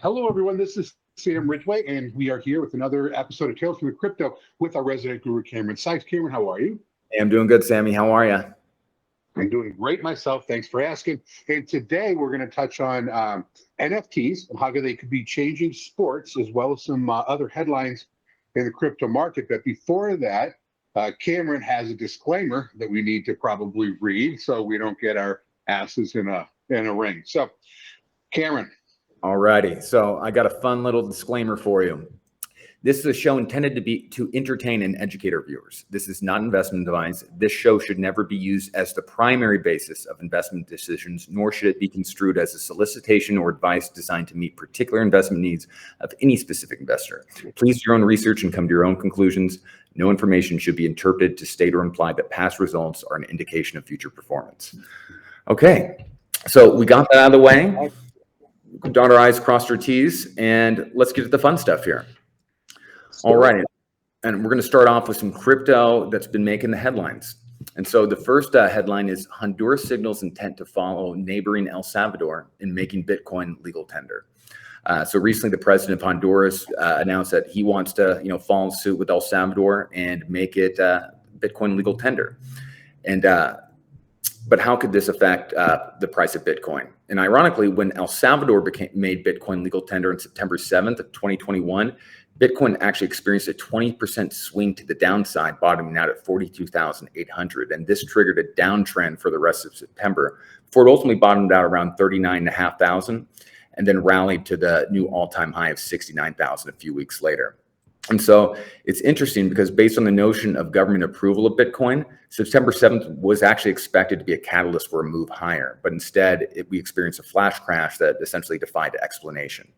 Hello, everyone. This is Sam Ridgway, and we are here with another episode of Tales from the Crypto with our resident guru, Cameron Sykes. Cameron, how are you? Hey, I'm doing good, Sammy. How are you? I'm doing great myself. Thanks for asking. And today we're going to touch on NFTs and how they could be changing sports, as well as some other headlines in the crypto market. But before that, Cameron has a disclaimer that we need to probably read so we don't get our asses in a ring. So, Cameron. Alrighty. So I got a fun little disclaimer for you. This is a show intended to entertain and educate our viewers. This is not an investment advice. This show should never be used as the primary basis of investment decisions, nor should it be construed as a solicitation or advice designed to meet particular investment needs of any specific investor. Please do your own research and come to your own conclusions. No information should be interpreted to state or imply that past results are an indication of future performance. Okay, so we got that out of the way. Dot our I's, crossed our T's, and let's get to the fun stuff here. All right, and we're going to start off with some crypto that's been making the headlines. And so the first headline is Honduras signals intent to follow neighboring El Salvador in making Bitcoin legal tender. So recently, the president of Honduras announced that he wants to, follow suit with El Salvador and make it Bitcoin legal tender. And but how could this affect the price of Bitcoin? And ironically, when El Salvador made Bitcoin legal tender on September 7th of 2021, Bitcoin actually experienced a 20% swing to the downside, bottoming out at 42,800. And this triggered a downtrend for the rest of September, before it ultimately bottomed out around 39,500 and then rallied to the new all-time high of 69,000 a few weeks later. And so it's interesting because based on the notion of government approval of Bitcoin, September 7th was actually expected to be a catalyst for a move higher. But instead, we experienced a flash crash that essentially defied explanation.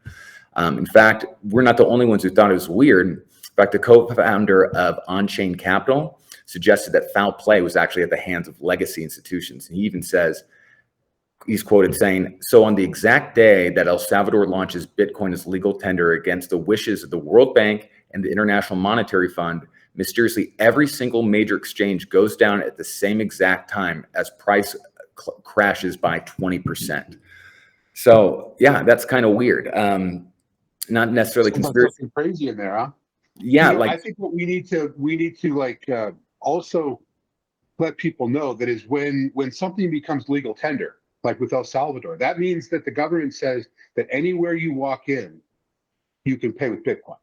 In fact, we're not the only ones who thought it was weird. In fact, the co-founder of On-Chain Capital suggested that foul play was actually at the hands of legacy institutions. And he even says, he's quoted saying, "So on the exact day that El Salvador launches Bitcoin as legal tender against the wishes of the World Bank and the International Monetary Fund, mysteriously every single major exchange goes down at the same exact time as price crashes by 20%. So yeah, that's kind of weird. Not necessarily conspiracy. Crazy in there, huh? Yeah, I think what we need to also let people know that is when something becomes legal tender, like with El Salvador, that means that the government says that anywhere you walk in, you can pay with Bitcoin.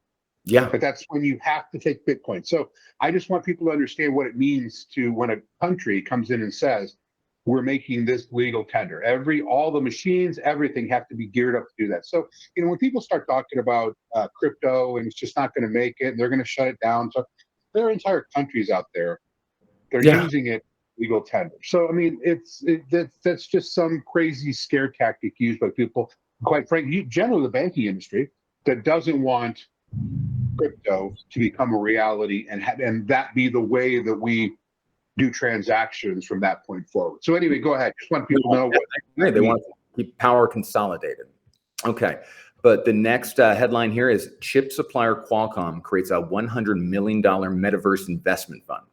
Yeah. But that's when you have to take Bitcoin. So I just want people to understand what it means to when a country comes in and says, we're making this legal tender. All the machines, everything have to be geared up to do that. So, when people start talking about crypto and it's just not going to make it, and they're going to shut it down. So there are entire countries out there, they're using it legal tender. So, I mean, that's just some crazy scare tactic used by people, quite frankly, generally the banking industry, that doesn't want crypto to become a reality and that be the way that we do transactions from that point forward. So anyway, go ahead. Just want people to know what they want to keep power consolidated. Okay, but the next headline here is chip supplier Qualcomm creates a $100 million metaverse investment fund.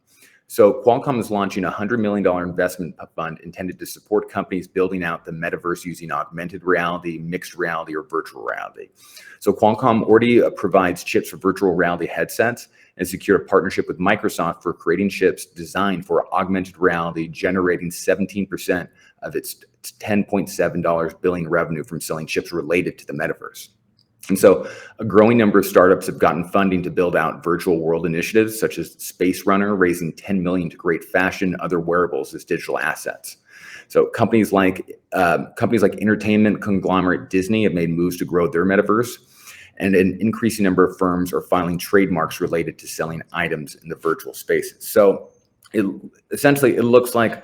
So Qualcomm is launching a $100 million investment fund intended to support companies building out the metaverse using augmented reality, mixed reality, or virtual reality. So Qualcomm already provides chips for virtual reality headsets and secured a partnership with Microsoft for creating chips designed for augmented reality, generating 17% of its $10.7 billion revenue from selling chips related to the metaverse. And so a growing number of startups have gotten funding to build out virtual world initiatives, such as Space Runner, raising $10 million to create fashion and other wearables as digital assets. So companies like entertainment conglomerate Disney have made moves to grow their metaverse, and an increasing number of firms are filing trademarks related to selling items in the virtual spaces. So it looks like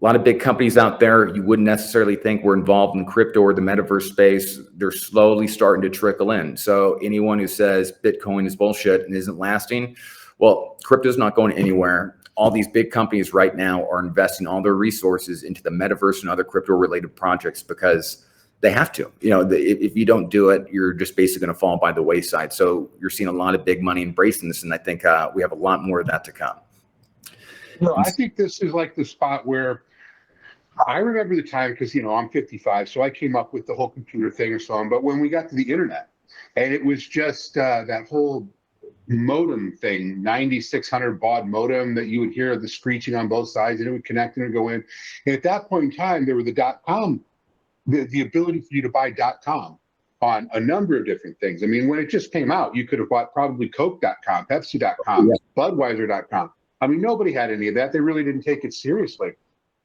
a lot of big companies out there you wouldn't necessarily think were involved in crypto or the metaverse space. They're slowly starting to trickle in. So anyone who says Bitcoin is bullshit and isn't lasting, well, crypto's not going anywhere. All these big companies right now are investing all their resources into the metaverse and other crypto-related projects because they have to. If you don't do it, you're just basically going to fall by the wayside. So you're seeing a lot of big money embracing this, and I think we have a lot more of that to come. I think this is like the spot where I remember the time because, I'm 55, so I came up with the whole computer thing and so on. But when we got to the internet, and it was just that whole modem thing, 9600 baud modem that you would hear the screeching on both sides, and it would connect and it would go in. And at that point in time, there were the .com, the ability for you to buy .com on a number of different things. I mean, when it just came out, you could have bought probably Coke.com, Pepsi.com, Yeah. Budweiser.com. I mean, nobody had any of that. They really didn't take it seriously.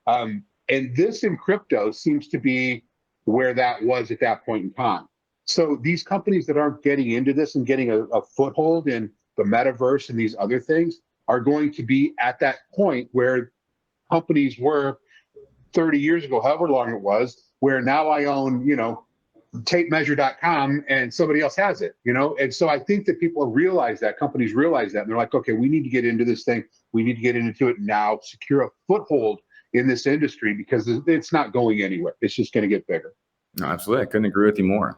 And this in crypto seems to be where that was at that point in time. So these companies that aren't getting into this and getting a foothold in the metaverse and these other things are going to be at that point where companies were 30 years ago, however long it was, where now I own, tapemeasure.com and somebody else has it, And so I think that people realize that, companies realize that, and they're like, okay, we need to get into this thing. We need to get into it now, secure a foothold in this industry because it's not going anywhere. It's just going to get bigger. No, absolutely. I couldn't agree with you more.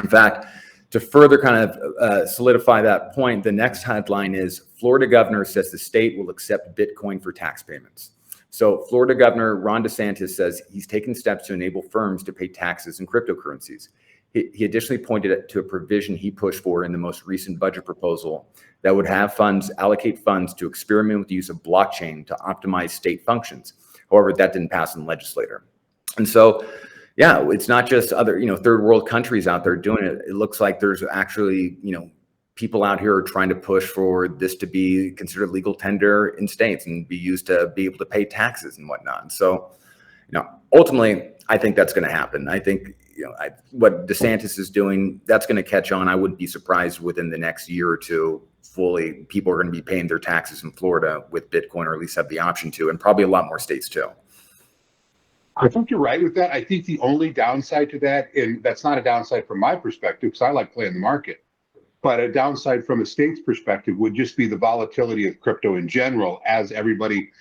In fact, to further kind of solidify that point, the next headline is Florida governor says the state will accept Bitcoin for tax payments. So Florida Governor Ron DeSantis says he's taken steps to enable firms to pay taxes in cryptocurrencies. He additionally pointed to a provision he pushed for in the most recent budget proposal that would have funds allocate funds to experiment with the use of blockchain to optimize state functions. However, that didn't pass in the legislature. And so, yeah, it's not just other, third world countries out there doing it. It looks like there's actually, people out here are trying to push for this to be considered legal tender in states and be used to be able to pay taxes and whatnot. And so, ultimately, I think that's going to happen. I think, what DeSantis is doing, that's going to catch on. I wouldn't be surprised within the next year or two, fully, people are going to be paying their taxes in Florida with Bitcoin, or at least have the option to, and probably a lot more states too. I think you're right with that. I think the only downside to that, and that's not a downside from my perspective, because I like playing the market, but a downside from a state's perspective would just be the volatility of crypto in general as everybody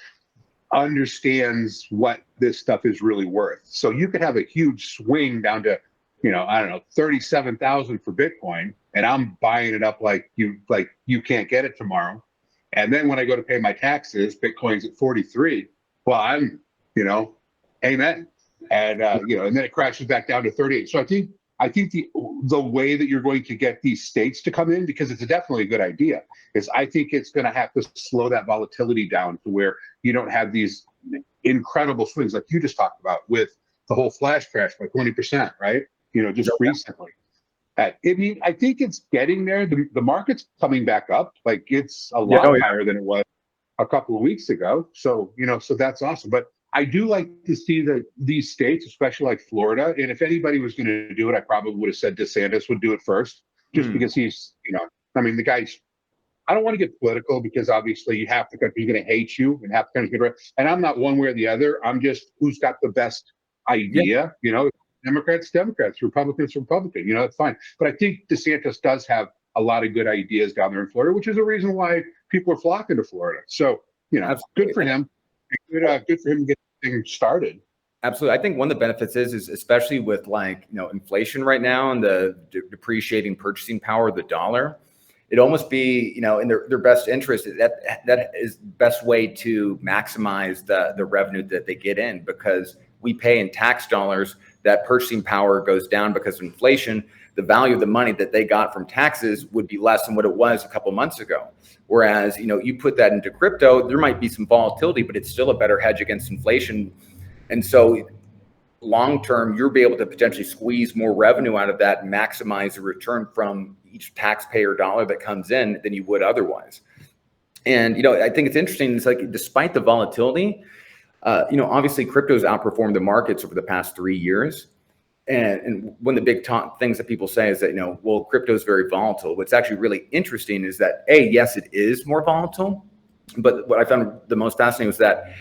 understands what this stuff is really worth. So you could have a huge swing down to, 37,000 for Bitcoin, and I'm buying it up like you can't get it tomorrow. And then when I go to pay my taxes, Bitcoin's at 43. Well, I'm, amen. And and then it crashes back down to 38. So I think the way that you're going to get these states to come in, because it's definitely a good idea, is I think it's going to have to slow that volatility down to where you don't have these incredible swings like you just talked about with the whole flash crash by 20%, right? Just recently. I think it's getting there. The market's coming back up. Like it's a lot higher than it was a couple of weeks ago. So, so that's awesome. But I do like to see these states, especially like Florida. And if anybody was going to do it, I probably would have said DeSantis would do it first, just because he's, the guy's, I don't want to get political because obviously you have to, he's going to hate you and have to kind of get rid. And I'm not one way or the other. I'm just who's got the best idea, Democrats, Republicans, that's fine. But I think DeSantis does have a lot of good ideas down there in Florida, which is a reason why people are flocking to Florida. So, good for him. Good for him to get things started. Absolutely. I think one of the benefits is especially with inflation right now and the depreciating purchasing power of the dollar, it almost be, in their best interest. That is the best way to maximize the revenue that they get in, because we pay in tax dollars, that purchasing power goes down because of inflation. The value of the money that they got from taxes would be less than what it was a couple months ago. Whereas, you put that into crypto, there might be some volatility, but it's still a better hedge against inflation. And so long term, you'll be able to potentially squeeze more revenue out of that and maximize the return from each taxpayer dollar that comes in than you would otherwise. And, I think it's interesting. It's like, despite the volatility, obviously crypto's outperformed the markets over the past 3 years. And one of the big things that people say is that, crypto is very volatile. What's actually really interesting is that, yes, it is more volatile. But what I found the most fascinating was that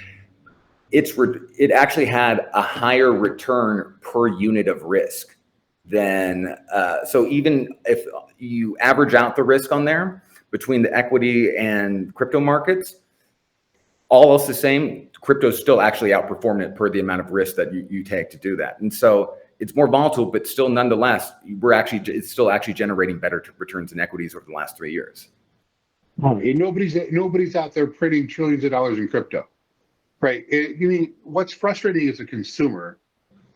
it actually had a higher return per unit of risk than, so even if you average out the risk on there between the equity and crypto markets, all else the same, crypto is still actually outperforming it per the amount of risk that you take to do that. And so it's more volatile, but still nonetheless, it's still actually generating better returns in equities over the last 3 years. And nobody's out there printing trillions of dollars in crypto. Right. You mean what's frustrating as a consumer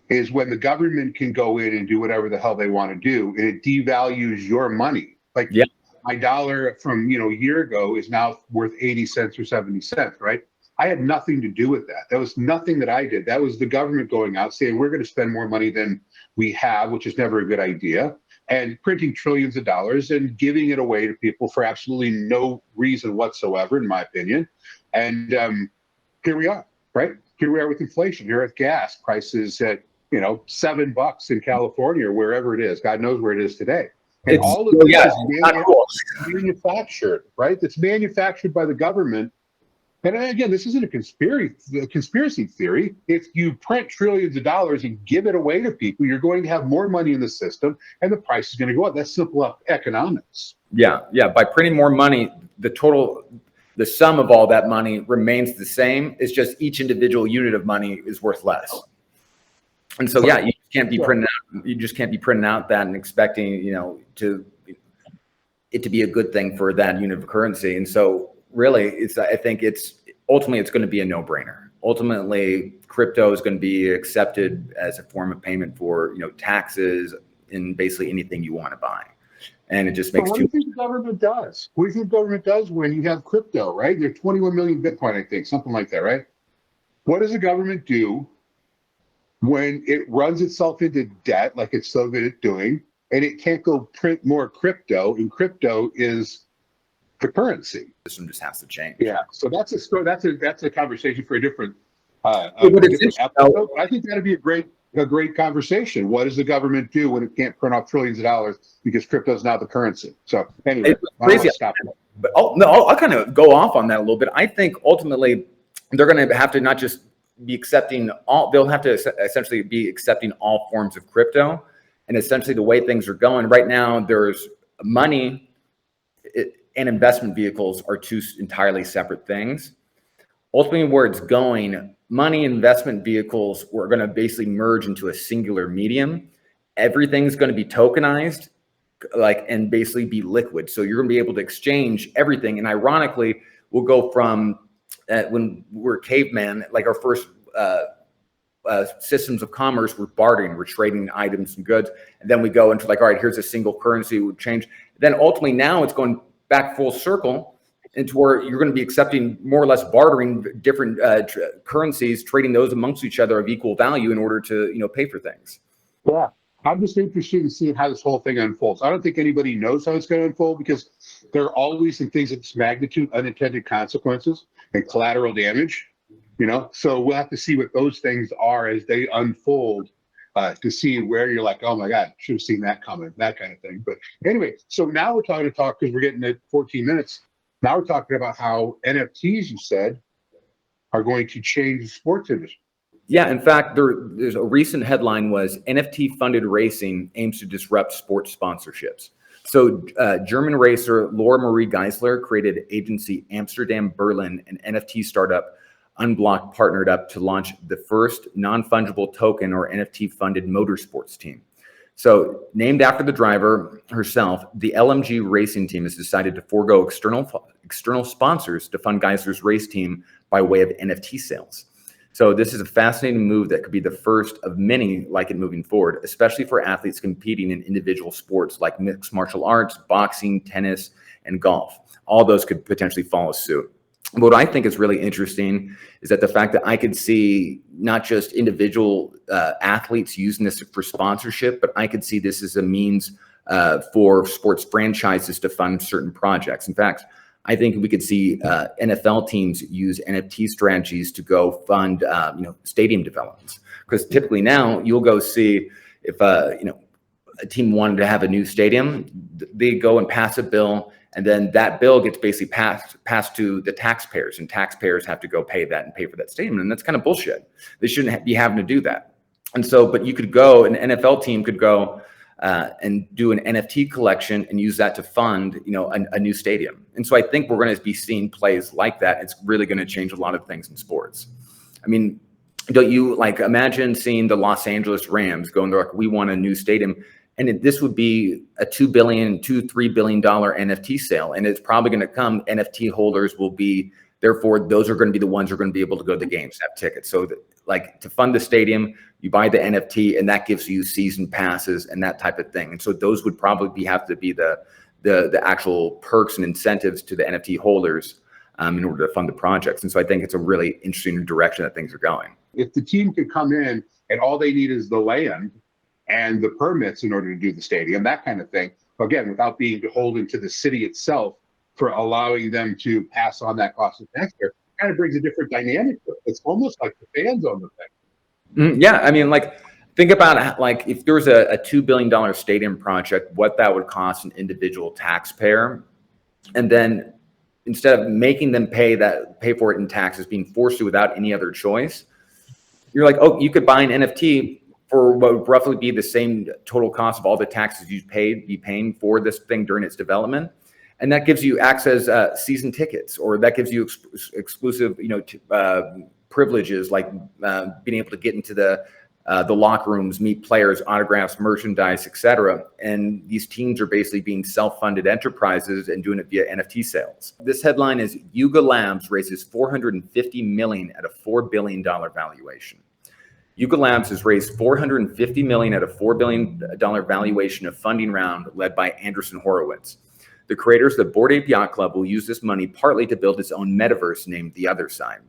is when the government can go in and do whatever the hell they want to do, and it devalues your money. Like Yeah. my dollar from a year ago is now worth 80 cents or 70 cents, right? I had nothing to do with that. That was nothing that I did. That was the government going out saying we're going to spend more money than we have, which is never a good idea, and printing trillions of dollars and giving it away to people for absolutely no reason whatsoever, in my opinion. And here we are, right? Here we are with inflation. Here with gas prices at $7 in California or wherever it is. God knows where it is today. And It's all of this yeah, is not cool. manufactured, right? It's manufactured by the government. And again, this isn't a conspiracy theory. If you print trillions of dollars and give it away to people, you're going to have more money in the system, and the price is going to go up. That's simple economics. Yeah, yeah. By printing more money, the sum of all that money remains the same. It's just each individual unit of money is worth less. And so, yeah, you just can't be printing out that and expecting, it to be a good thing for that unit of currency. And so really, I think ultimately it's going to be a no-brainer. Ultimately, crypto is going to be accepted as a form of payment for, taxes and basically anything you want to buy. And it just makes what do you think the government does? What do you think the government does when you have crypto, right? There's 21 million Bitcoin, I think, something like that, right? What does the government do when it runs itself into debt, like it's so good at doing, and it can't go print more crypto, and crypto is the currency? System just has to change. Yeah. So that's a story. That's a conversation for a different It's episode. I think that'd be a great conversation. What does the government do when it can't print off trillions of dollars because crypto is now the currency? So anyway, I don't want to stop it. But I'll kind of go off on that a little bit. I think ultimately they're going to have to not just be accepting they'll have to essentially be accepting all forms of crypto. And essentially the way things are going right now, there's money and investment vehicles are two entirely separate things. Ultimately, where it's going, money investment vehicles are going to basically merge into a singular medium. Everything's going to be tokenized, and basically be liquid. So you're going to be able to exchange everything. And ironically, we'll go from when we're caveman, like our first systems of commerce, we're bartering, we're trading items and goods. And then we go into all right, here's a single currency, we change. Then ultimately now it's going back full circle into where you're going to be accepting more or less bartering different currencies, trading those amongst each other of equal value in order to, pay for things. Yeah. I'm just interested in seeing how this whole thing unfolds. I don't think anybody knows how it's going to unfold because there are always in things of this magnitude, unintended consequences and collateral damage, So we'll have to see what those things are as they unfold to see where you're like, oh my God, should have seen that coming, that kind of thing. But anyway, so now we're talking because we're getting at 14 minutes. Now we're talking about how NFTs, you said, are going to change the sports industry. Yeah, in fact, there's a recent headline was NFT funded racing aims to disrupt sports sponsorships. So German racer Laura Marie Geisler created agency Amsterdam Berlin, an NFT startup Unblocked partnered up to launch the first non-fungible token or NFT funded motorsports team. So named after the driver herself, the LMG racing team has decided to forego external sponsors to fund Geisler's race team by way of NFT sales. So this is a fascinating move that could be the first of many like it moving forward, especially for athletes competing in individual sports like mixed martial arts, boxing, tennis, and golf. All those could potentially follow suit. What I think is really interesting is that the fact that I could see not just individual athletes using this for sponsorship, but I could see this as a means for sports franchises to fund certain projects. In fact, I think we could see NFL teams use NFT strategies to go fund, stadium developments. Because typically now you'll go see if a team wanted to have a new stadium, they go and pass a bill, and then that bill gets basically passed to the taxpayers, and taxpayers have to go pay that and pay for that stadium, and that's kind of bullshit. They shouldn't be having to do that. And so, but you could go, an NFL team could go and do an NFT collection and use that to fund, a new stadium. And so I think we're going to be seeing plays like that. It's really going to change a lot of things in sports. I mean, don't you imagine seeing the Los Angeles Rams going to we want a new stadium, and this would be a $3 billion NFT sale, and it's probably going to come. NFT holders will be Therefore, those are going to be the ones who are going to be able to go to the games, have tickets. So like to fund the stadium, you buy the NFT and that gives you season passes and that type of thing. And so those would probably have to be the actual perks and incentives to the NFT holders in order to fund the projects. And so I think it's a really interesting direction that things are going. If the team can come in and all they need is the land and the permits in order to do the stadium, that kind of thing, again, without being beholden to the city itself for allowing them to pass on that cost to the taxpayer, kind of brings a different dynamic to it. It's almost like the fans own the thing. Yeah, I mean, like, think about like if there's a $2 billion stadium project, what that would cost an individual taxpayer. And then instead of making them pay for it in taxes, being forced to without any other choice, you're like, oh, you could buy an NFT for what would roughly be the same total cost of all the taxes you be paying for this thing during its development. And that gives you access season tickets, or that gives you exclusive, privileges like being able to get into the locker rooms, meet players, autographs, merchandise, etc. And these teams are basically being self-funded enterprises and doing it via NFT sales. This headline is Yuga Labs raises $450 million at a $4 billion valuation. Yuga Labs has raised $450 million at a $4 billion valuation of funding round led by Andreessen Horowitz. The creators of the Bored Ape Yacht Club will use this money partly to build its own metaverse named The Other Side.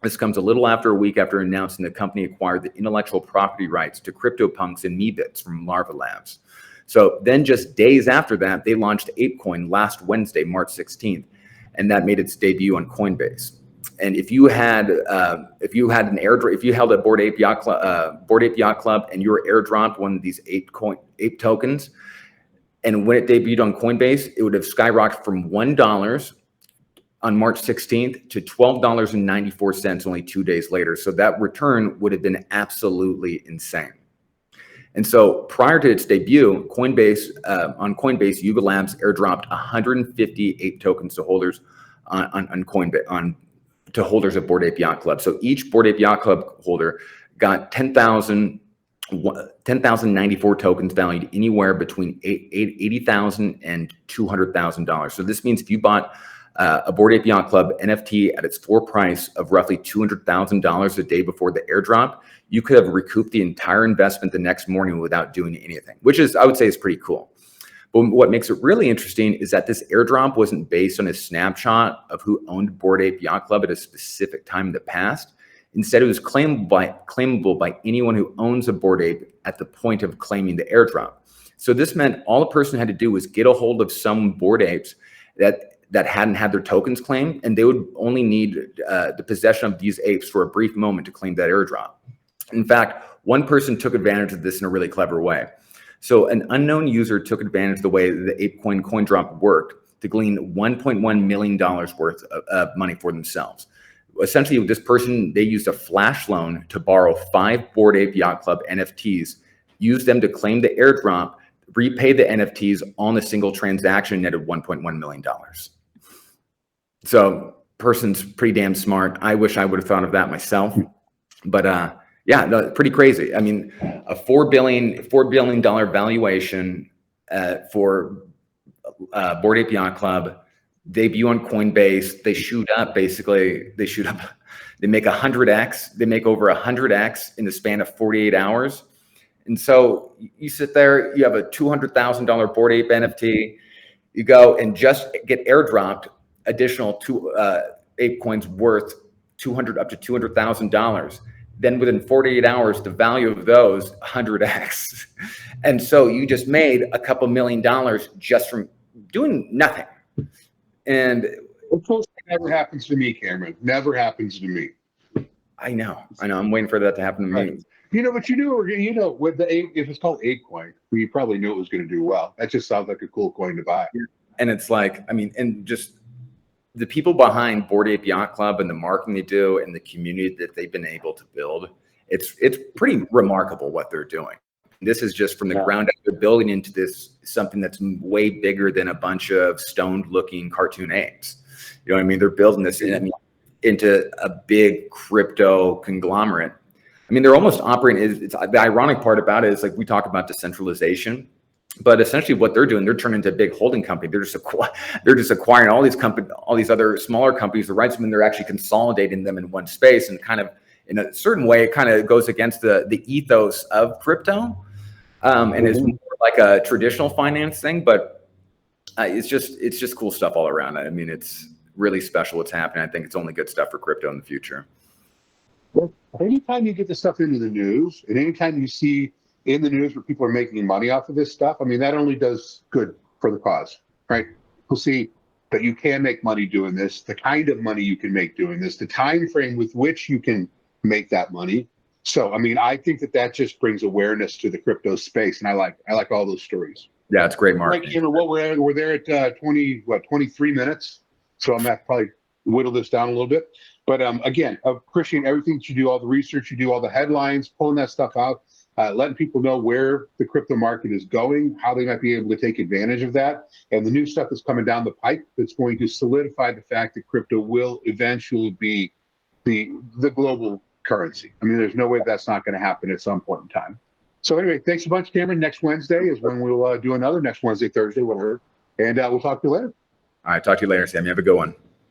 This comes a little after a week after announcing the company acquired the intellectual property rights to CryptoPunks and Meebits from Larva Labs. So then just days after that, they launched ApeCoin last Wednesday, March 16th, and that made its debut on Coinbase. And if you had an airdrop, if you held a Bored Ape Yacht Club and you were airdropped one of these ape tokens, and when it debuted on Coinbase, it would have skyrocketed from $1 on March 16th to $12.94 only 2 days later. So that return would have been absolutely insane. And so prior to its debut, on Coinbase, Yuga Labs airdropped 158 tokens to holders on Coinbase, to holders of Bored Ape Yacht Club. So each Bored Ape Yacht Club holder got 10,094 tokens valued anywhere between $80,000 and $200,000. So this means if you bought a Bored Ape Yacht Club NFT at its floor price of roughly $200,000 a day before the airdrop, you could have recouped the entire investment the next morning without doing anything, which is, I would say, is pretty cool. But what makes it really interesting is that this airdrop wasn't based on a snapshot of who owned Bored Ape Yacht Club at a specific time in the past. Instead, it was claimable by anyone who owns a Bored Ape at the point of claiming the airdrop. So this meant all a person had to do was get a hold of some Bored Apes that hadn't had their tokens claimed, and they would only need the possession of these apes for a brief moment to claim that airdrop. In fact, one person took advantage of this in a really clever way. So an unknown user took advantage of the way the ApeCoin coin drop worked to glean $1.1 million worth of money for themselves. Essentially, with this person, they used a flash loan to borrow 5 Bored Ape Yacht Club NFTs, use them to claim the airdrop, repay the NFTs on a single transaction, netted $1.1 million. So person's pretty damn smart. I wish I would have thought of that myself. But yeah, no, pretty crazy. I mean, a $4 billion valuation for Bored Ape Yacht Club, debut on Coinbase. They shoot up, basically. They make 100x. They make over 100x in the span of 48 hours. And so you sit there, you have a $200,000 Bored Ape NFT. You go and just get airdropped additional ape coins worth up to $200,000. Then within 48 hours, the value of those 100x. And so you just made a couple $1 million just from doing nothing. And It never happens to me, Cameron. Never happens to me. I know. I'm waiting for that to happen to me. But you do, with the ape, if it's called ApeCoin, you probably knew it was going to do well. That just sounds like a cool coin to buy. And it's like, I mean, and just the people behind Bored Ape Yacht Club and the marketing they do and the community that they've been able to build, it's pretty remarkable what they're doing. This is just from the ground up. They're building into this something that's way bigger than a bunch of stoned-looking cartoon apes. You know what I mean? They're building this into a big crypto conglomerate. I mean, they're almost operating. The ironic part about it is, like, we talk about decentralization. But essentially what they're doing, they're turning into a big holding company. They're just acquiring all these all these other smaller companies, the rights, and they're actually consolidating them in one space, and kind of in a certain way, it kind of goes against the ethos of crypto. And it's more like a traditional finance thing, but it's just cool stuff all around. I mean, it's really special what's happening. I think it's only good stuff for crypto in the future. Well, anytime you get this stuff into the news, and anytime you see in the news where people are making money off of this stuff, I mean, that only does good for the cause, right? We'll see that you can make money doing this, the kind of money you can make doing this, the time frame with which you can make that money. So, I mean, I think that just brings awareness to the crypto space, and I like all those stories. Yeah, it's great marketing. Like, you know, what we're there at 23 minutes, so I'm gonna have to probably whittle this down a little bit. But again, appreciate everything that you do, all the research you do, all the headlines, pulling that stuff out, letting people know where the crypto market is going, how they might be able to take advantage of that, and the new stuff that's coming down the pipe that's going to solidify the fact that crypto will eventually be the global currency. I mean, there's no way that's not going to happen at some point in time. So anyway, thanks a bunch, Cameron. Next Wednesday is when we'll do another, next Wednesday, Thursday, whatever. And we'll talk to you later. All right, talk to you later, Sam. You have a good one.